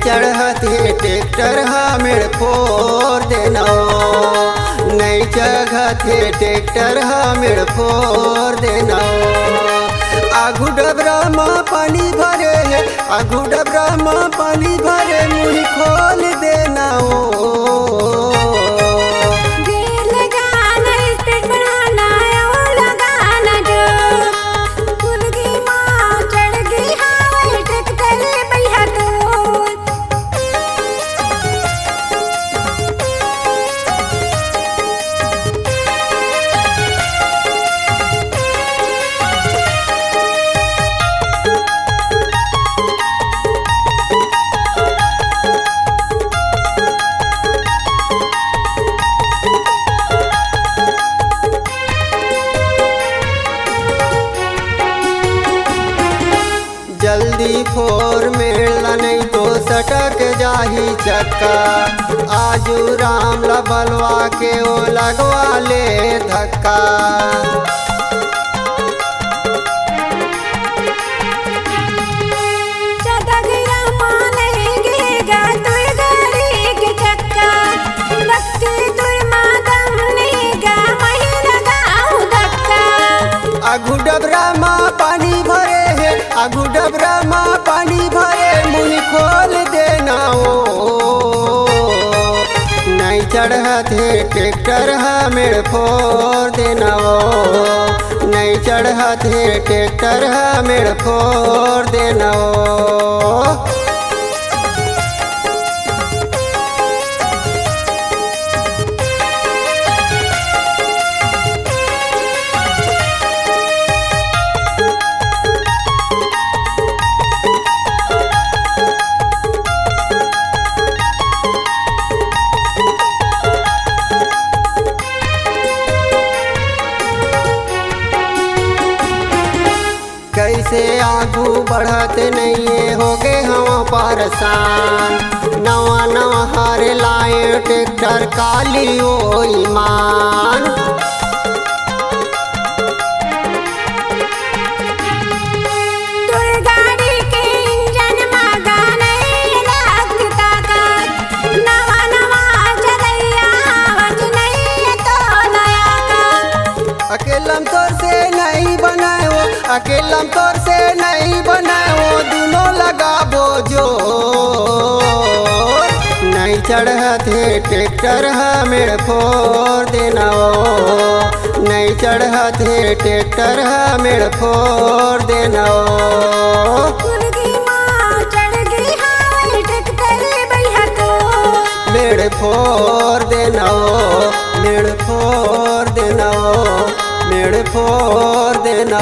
चढ़ते ट्रैक्टर हमें फोर देना, नहीं चढ़ते ट्रैक्टर हमें फोर देना। आगू डबरा में पानी भरे है, आगू डबरा में पानी भरे, मुँह खोल देना जल्दी फोर मेला नहीं तो सटक जाही चक्का। आजू राम लबलवा के ओ लगवा ले धक्का। आगू डबरा माँ पानी भरे है, आगू डबरा माँ पानी भरे, मुँह खोल देना नहीं चढ़ते ट्रैक्टर हमें फोर देना, नहीं चढ़ते ट्रैक्टर हमें फोर देना। कैसे आगू बढ़त नहीं है, हो गए हम परेशान। नवा नवा हार लाए ट्रैक्टर काली ओ ईमान। अकेलम तोर से नहीं बनाए हो, अकेलम तोर से नहीं बनाए हो, दोनों लगाबो जो नहीं चढ़ते ट्रैक्टर हमें फोर देना, नहीं चढ़ते ट्रैक्टर हमें फोर देना। मेड़ फोर देना, मेड़ फोर देना, मेड़ फोर देना।